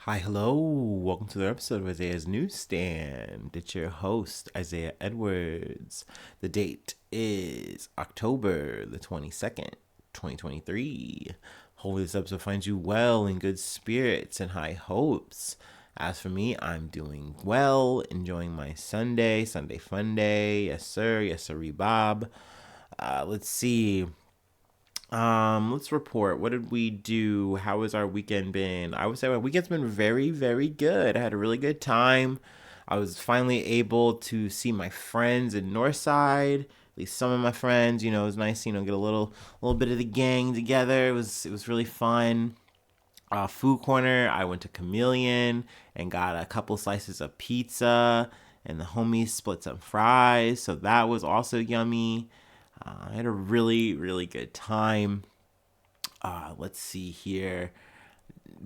Hi, hello. Welcome to the episode of Isaiah's Newsstand. It's your host, Isaiah Edwards. The date is October the 22nd, 2023. Hopefully, this episode finds you well in good spirits and high hopes. As for me, I'm doing well, enjoying my Sunday fun day. Yes, sir. Yes, sir, Bob. Let's see. Let's report. What did we do? How has our weekend been? I would say my weekend's been very, very good. I had a really good time. I was finally able to see my friends in Northside. At least some of my friends. It was nice. Get a little bit of the gang together. It was really fun. Food corner. I went to Chameleon and got a couple slices of pizza, and the homies split some fries. So that was also yummy. I had a really, really good time. Let's see here.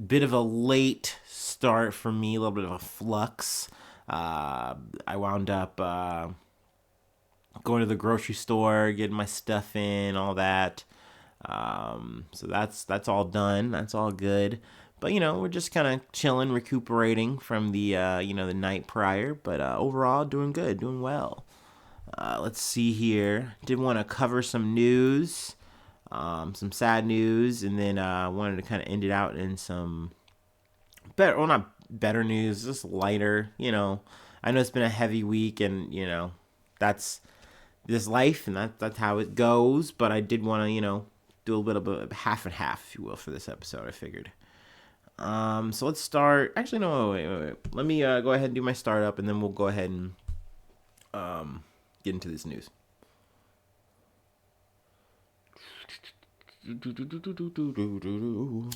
Bit of a late start for me, a little bit of a flux. I wound up going to the grocery store, getting my stuff in, all that. So that's all done. That's all good. But we're just kind of chilling, recuperating from the night prior. But overall, doing good, doing well. Let's see here. Did want to cover some news, some sad news, and then wanted to kind of end it out in some better, well, not better news, just lighter. I know it's been a heavy week, and that's this life, and that's how it goes. But I did want to, do a little bit of half and half, if you will, for this episode. I figured. So let's start. Actually, no, wait. Let me go ahead and do my startup, and then we'll go ahead and get into this news. Ooh.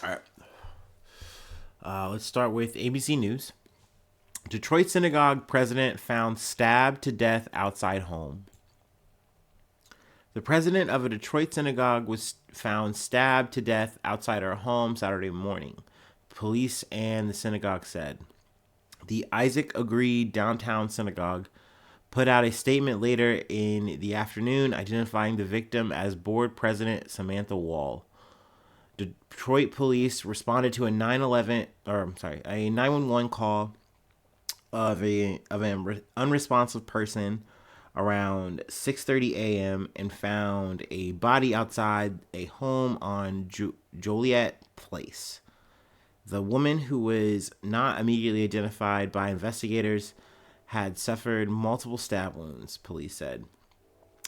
All right. Let's start with ABC News. Detroit synagogue president found stabbed to death outside home. The president of a Detroit synagogue was found stabbed to death outside her home Saturday morning, police and the synagogue said. The Isaac Agreed downtown synagogue put out a statement later in the afternoon identifying the victim as board president Samantha Woll. Detroit police responded to a 911 call of an unresponsive person around 6:30 a.m. and found a body outside a home on Joliet Place. The woman, who was not immediately identified by investigators, had suffered multiple stab wounds, police said.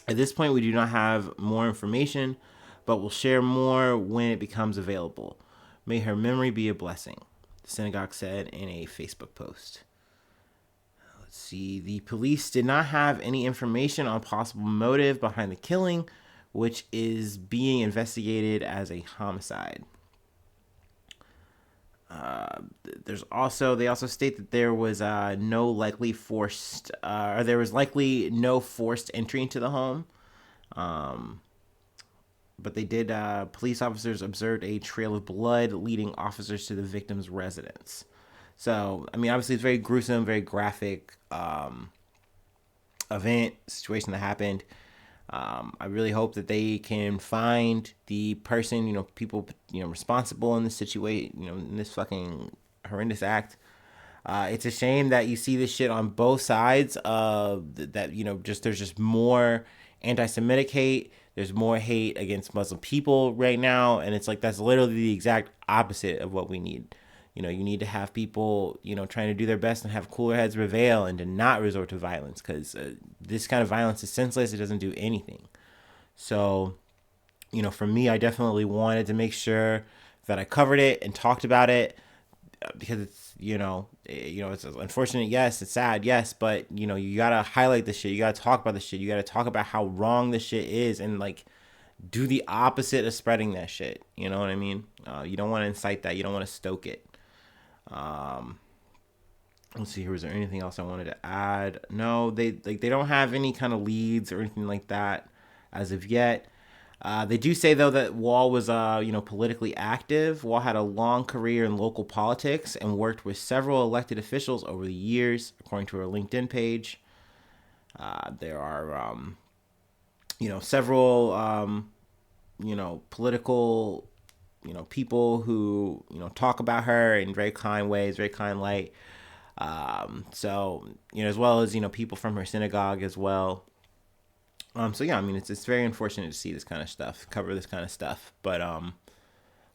At this point, we do not have more information, but we'll share more when it becomes available. May her memory be a blessing, the synagogue said in a Facebook post. Let's see. The police did not have any information on possible motive behind the killing, which is being investigated as a homicide. They also state that there was there was likely no forced entry into the home. But they did. Police officers observed a trail of blood leading officers to the victim's residence. So, I mean, obviously, it's very gruesome, very graphic event situation that happened. I really hope that they can find the person, people, responsible in this situation, in this fucking horrendous act. It's a shame that you see this shit on both sides of that. There's just more anti-Semitic hate. There's more hate against Muslim people right now, and it's like that's literally the exact opposite of what we need. You need to have people, trying to do their best and have cooler heads prevail and to not resort to violence, because this kind of violence is senseless. It doesn't do anything. So, for me, I definitely wanted to make sure that I covered it and talked about it, because it's, it's unfortunate. Yes, it's sad. Yes. But, you got to highlight this shit. You got to talk about this shit. You got to talk about how wrong this shit is, and like do the opposite of spreading that shit. You know what I mean? You don't want to incite that. You don't want to stoke it. Let's see here. Was there anything else I wanted to add? No, they don't have any kind of leads or anything like that as of yet. They do say though that Woll was politically active. Woll had a long career in local politics and worked with several elected officials over the years, according to her LinkedIn page. There are several political people who talk about her in very kind ways, very kind light. So as well as people from her synagogue as well. So yeah, I mean it's very unfortunate to see this kind of stuff, cover this kind of stuff, but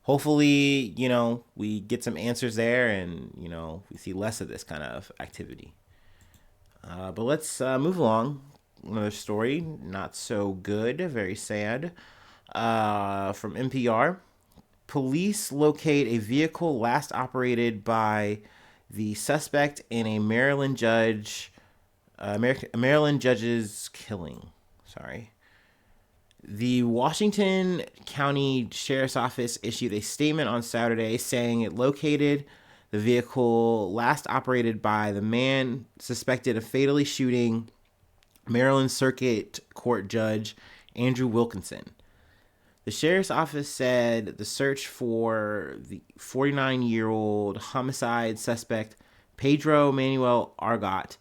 hopefully we get some answers there, and we see less of this kind of activity. But let's move along. Another story, not so good, very sad. From NPR, police locate a vehicle last operated by the suspect in a Maryland judge's killing. Sorry. The Washington County Sheriff's Office issued a statement on Saturday saying it located the vehicle last operated by the man suspected of fatally shooting Maryland Circuit Court Judge Andrew Wilkinson. The sheriff's office said the search for the 49-year-old homicide suspect Pedro Manuel Argot,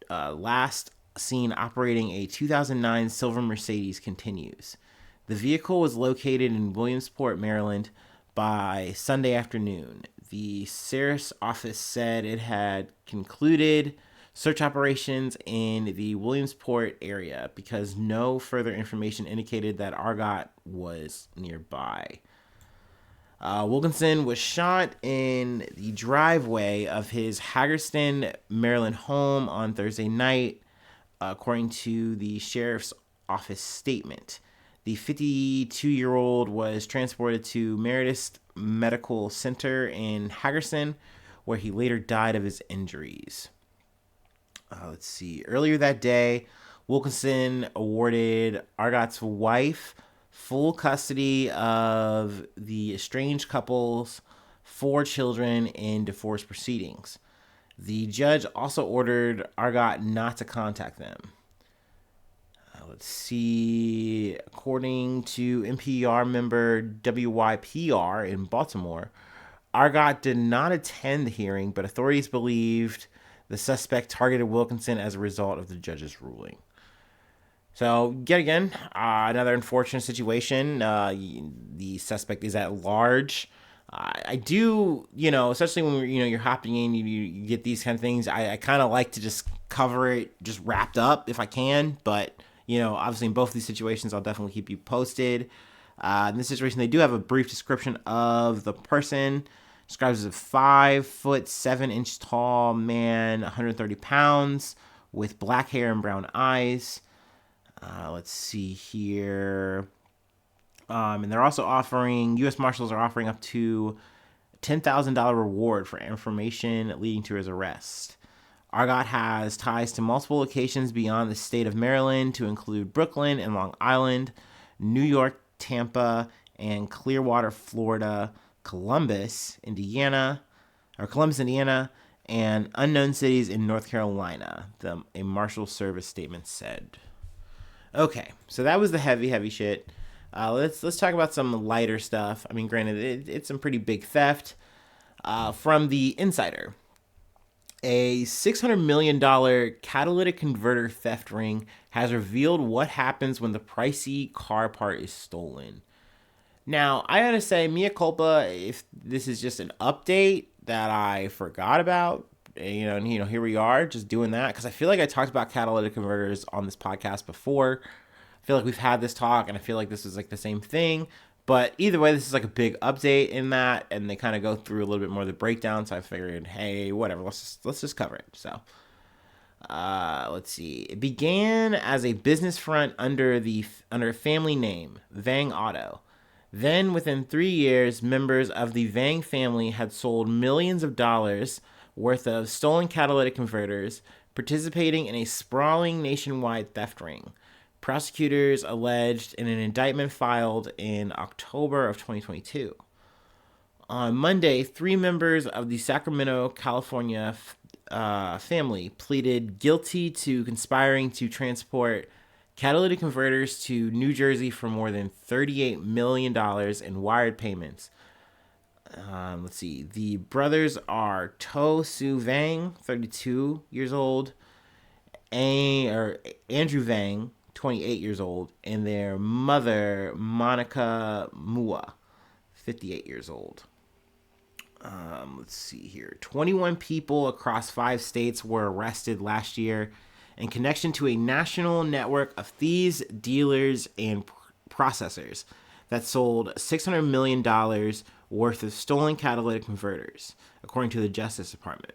last seen operating a 2009 silver Mercedes, continues. The vehicle was located in Williamsport, Maryland by Sunday afternoon. The sheriff's office said it had concluded search operations in the Williamsport area because no further information indicated that Argot was nearby. Wilkinson was shot in the driveway of his Hagerstown, Maryland home on Thursday night, according to the sheriff's office statement. The 52-year-old was transported to Meredith Medical Center in Hagerstown, where he later died of his injuries. Let's see. Earlier that day, Wilkinson awarded Argot's wife full custody of the estranged couple's 4 children in divorce proceedings. The judge also ordered Argot not to contact them. Let's see. According to NPR member WYPR in Baltimore, Argot did not attend the hearing, but authorities believed the suspect targeted Wilkinson as a result of the judge's ruling. So, yet again, another unfortunate situation. The suspect is at large. I do, especially when you're hopping in, you get these kind of things. I kind of like to just cover it, just wrapped up if I can. But, obviously in both of these situations, I'll definitely keep you posted. In this situation, they do have a brief description of the person. Describes as a 5'7" tall man, 130 pounds, with black hair and brown eyes. Let's see here. And they're also offering, U.S. Marshals are offering up to $10,000 reward for information leading to his arrest. Argot has ties to multiple locations beyond the state of Maryland, to include Brooklyn and Long Island, New York, Tampa, and Clearwater, Florida, Columbus, Indiana, and unknown cities in North Carolina, a Marshal Service statement said. Okay, so that was the heavy shit. Let's talk about some lighter stuff. I mean, granted, it's some pretty big theft. From the Insider, a $600 million catalytic converter theft ring has revealed what happens when the pricey car part is stolen. Now, I gotta say, mea culpa if this is just an update that I forgot about. And here we are just doing that, because I feel like I talked about catalytic converters on this podcast before. I feel like we've had this talk, and I feel like this is like the same thing. But either way, this is like a big update in that, and they kind of go through a little bit more of the breakdown. So I figured, hey, whatever, let's just cover it. So, let's see. It began as a business front under a family name, Vang Auto. Then, within 3 years, members of the Vang family had sold millions of dollars worth of stolen catalytic converters, participating in a sprawling nationwide theft ring. Prosecutors alleged in an indictment filed in October of 2022. On Monday, 3 members of the Sacramento, California family pleaded guilty to conspiring to transport catalytic converters to New Jersey for more than $38 million in wired payments. Let's see. The brothers are To Su Vang, 32 years old, Andrew Vang, 28 years old, and their mother, Monica Mua, 58 years old. Let's see here. 21 people across 5 states were arrested last year in connection to a national network of thieves, dealers, and processors that sold $600 million worth of stolen catalytic converters, according to the Justice Department.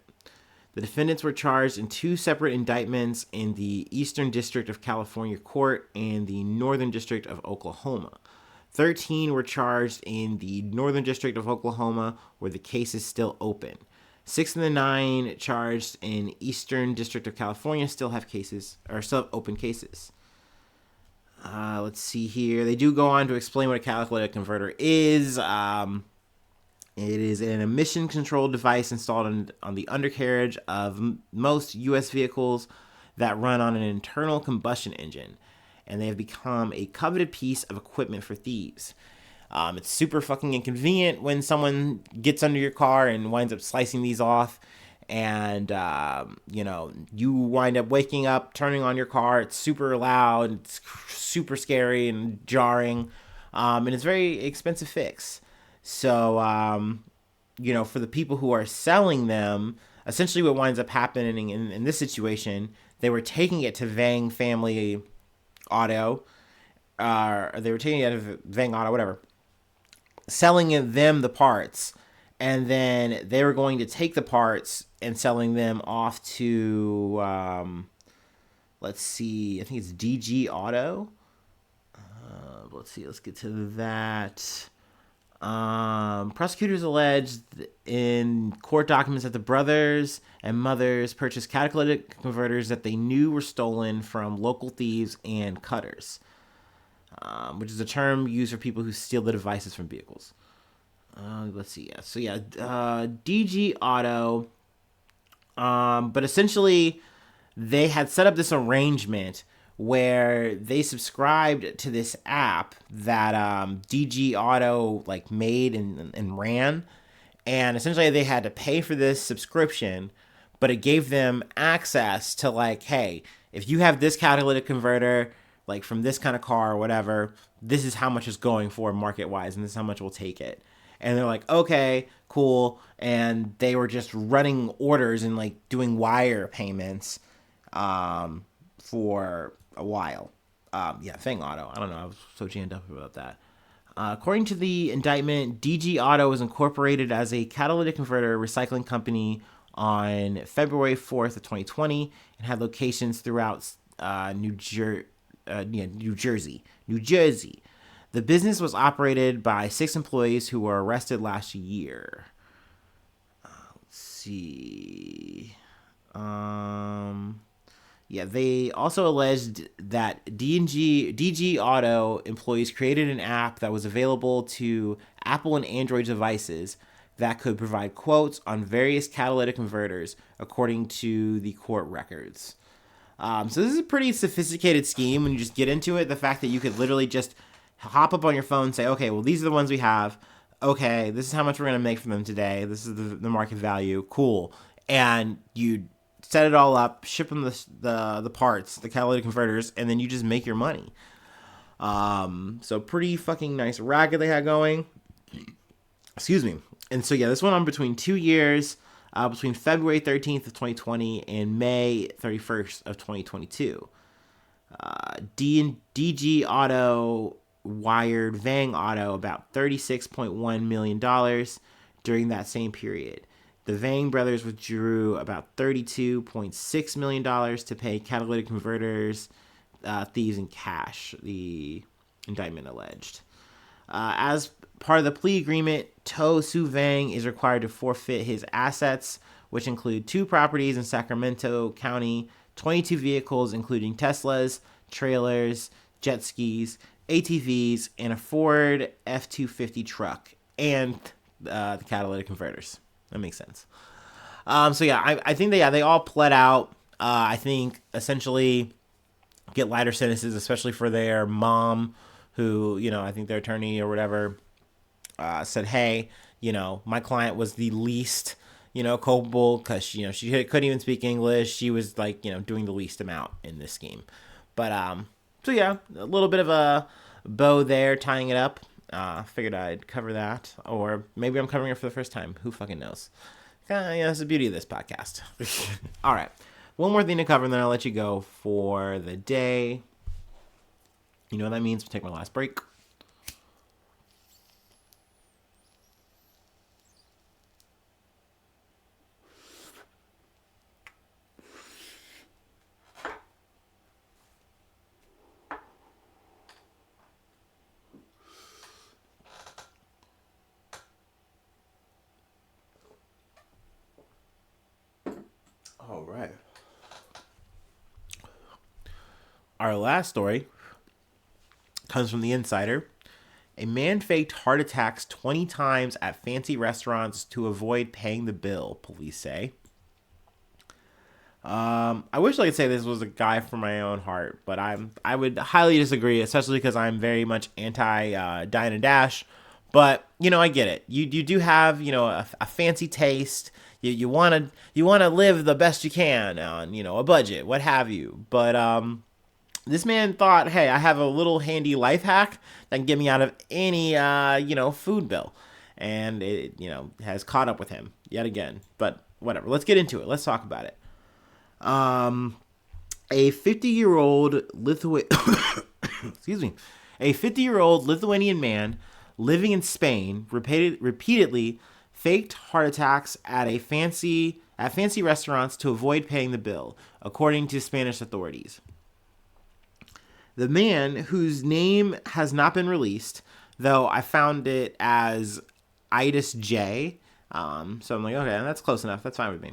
The defendants were charged in 2 separate indictments in the Eastern District of California Court and the Northern District of Oklahoma. 13 were charged in the Northern District of Oklahoma, where the case is still open. 6 of the 9 charged in Eastern District of California still have open cases. Let's see here. They do go on to explain what a catalytic converter is. It is an emission-controlled device installed on the undercarriage of most U.S. vehicles that run on an internal combustion engine, and they have become a coveted piece of equipment for thieves. It's super fucking inconvenient when someone gets under your car and winds up slicing these off, and you wind up waking up, turning on your car. It's super loud, it's super scary and jarring, and it's a very expensive fix. So, for the people who are selling them, essentially what winds up happening in this situation, they were taking it to Vang Family Auto, they were taking it out of Vang Auto, whatever, selling them the parts, and then they were going to take the parts and selling them off to, let's see, I think it's DG Auto. Let's get to that. Prosecutors alleged in court documents that the brothers and mothers purchased catalytic converters that they knew were stolen from local thieves and cutters, which is a term used for people who steal the devices from vehicles. Let's see. DG Auto. But essentially, they had set up this arrangement where they subscribed to this app that DG Auto made and ran, and essentially they had to pay for this subscription, but it gave them access to hey, if you have this catalytic converter from this kind of car or whatever, this is how much it's going for market wise, and this is how much we'll take it. And they're like, okay, cool. And they were just running orders and doing wire payments for a while. Fang Auto. I don't know. I was so jammed up about that. According to the indictment, DG Auto was incorporated as a catalytic converter recycling company on February 4th of 2020 and had locations throughout New Jersey. The business was operated by 6 employees who were arrested last year. Let's see. They also alleged that DG Auto employees created an app that was available to Apple and Android devices that could provide quotes on various catalytic converters, according to the court records. So this is a pretty sophisticated scheme when you just get into it. The fact that you could literally just hop up on your phone and say, okay, well, these are the ones we have. Okay, this is how much we're going to make for them today. This is the market value. Cool. And you set it all up, ship them the parts, the catalytic converters, and then you just make your money. So pretty fucking nice racket they had going. Excuse me. And so, this went on between 2 years, between February 13th of 2020 and May 31st of 2022. DG Auto wired Vang Auto about $36.1 million during that same period. The Vang brothers withdrew about $32.6 million to pay catalytic converters, thieves in cash, the indictment alleged. As part of the plea agreement, To Su Vang is required to forfeit his assets, which include 2 properties in Sacramento County, 22 vehicles including Teslas, trailers, jet skis, ATVs, and a Ford F-250 truck, and the catalytic converters. That makes sense. So yeah, I think they all pled out. I think essentially get lighter sentences, especially for their mom, who, I think their attorney or whatever said, hey, my client was the least, culpable because, she couldn't even speak English. She was like, doing the least amount in this scheme. But, so yeah, a little bit of a bow there, tying it up. Figured I'd cover that. Or maybe I'm covering it for the first time. Who fucking knows? That's the beauty of this podcast. All right. One more thing to cover, and then I'll let you go for the day. You know what that means? We'll take my last break. All right. Our last story comes from The Insider. A man faked heart attacks 20 times at fancy restaurants to avoid paying the bill, police say. I wish I could say this was a guy from my own heart, but I would highly disagree, especially because I'm very much anti dine and dash. But I get it. You do have a fancy taste. You wanna live the best you can on a budget, what have you. But this man thought, hey, I have a little handy life hack that can get me out of any food bill, and it has caught up with him yet again. But whatever. Let's get into it. Let's talk about it. A 50-year-old excuse me, a 50-year-old Lithuanian man living in Spain repeatedly faked heart attacks at fancy restaurants to avoid paying the bill, according to Spanish authorities. The man, whose name has not been released, though I found it as Itis J, so I'm like, okay, that's close enough. That's fine with me.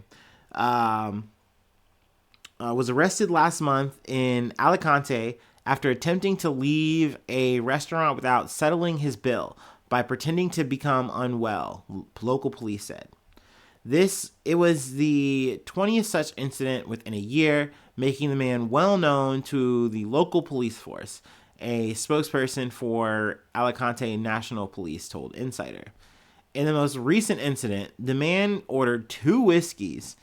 Was arrested last month in Alicante after attempting to leave a restaurant without settling his bill by pretending to become unwell, local police said. It was the 20th such incident within a year, making the man well known to the local police force, a spokesperson for Alicante National Police told Insider. In the most recent incident, the man ordered 2 whiskeys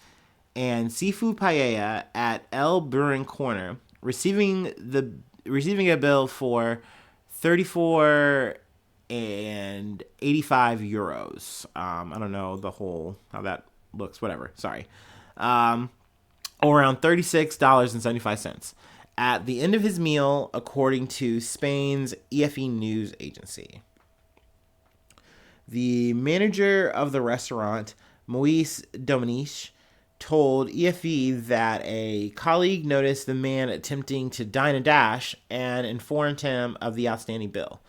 and seafood paella at El Burin Corner, receiving a bill for 34 and 85 euros. I don't know how that looks. Whatever. Sorry. Or around $36.75 at the end of his meal, according to Spain's EFE news agency. The manager of the restaurant, Moise Dominique, told EFE that a colleague noticed the man attempting to dine and dash and informed him of the outstanding bill.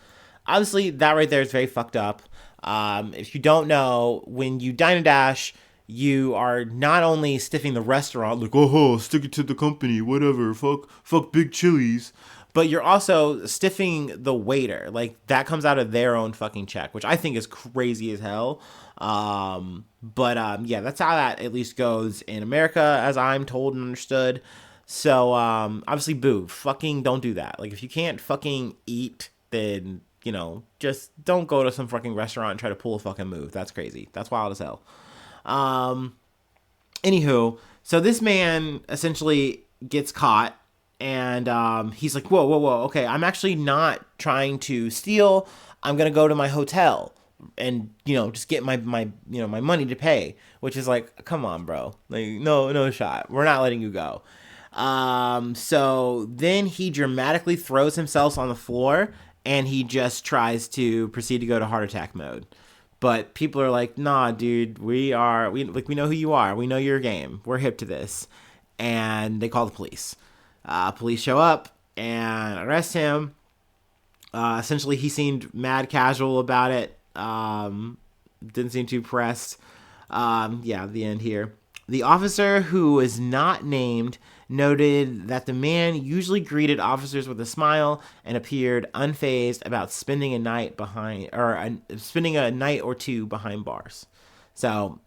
Obviously, that right there is very fucked up. If you don't know, when you dine and dash, you are not only stiffing the restaurant, like, oh, stick it to the company, whatever, fuck Big Chili's, but you're also stiffing the waiter. Like, that comes out of their own fucking check, which I think is crazy as hell. Yeah, that's how that at least goes in America, as I'm told and understood. So, obviously, boo, fucking don't do that. Like, if you can't fucking eat, then, just don't go to some fucking restaurant and try to pull a fucking move. That's crazy. That's wild as hell. Anywho, so this man essentially gets caught, and he's like, whoa, okay, I'm actually not trying to steal. I'm gonna go to my hotel and just get my money to pay, which is like, come on, bro, like, no shot, we're not letting you go. So then he dramatically throws himself on the floor and he just tries to proceed to go to heart attack mode. But people are like, nah, dude, we know who you are. We know your game. We're hip to this. And they call the police. Police show up and arrest him. Essentially, he seemed mad casual about it. Didn't seem too pressed. The end here. The officer, who was not named, noted that the man usually greeted officers with a smile and appeared unfazed about spending a night or two behind bars. So,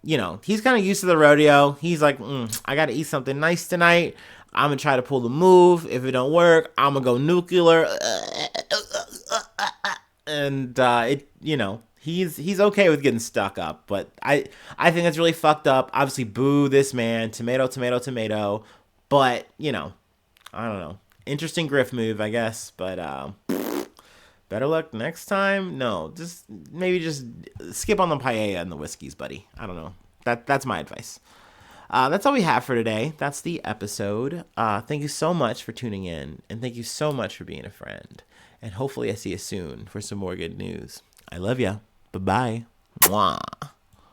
he's kind of used to the rodeo. He's like, I got to eat something nice tonight. I'm going to try to pull the move. If it don't work, I'm going to go nuclear. And, he's okay with getting stuck up. But I think that's really fucked up. Obviously, boo this man. Tomato, tomato, tomato. But, I don't know. Interesting grift move, I guess. But, better luck next time. No, maybe just skip on the paella and the whiskeys, buddy. I don't know. That's my advice. That's all we have for today. That's the episode. Thank you so much for tuning in, and thank you so much for being a friend. And hopefully I see you soon for some more good news. I love ya. Bye-bye. Mwah.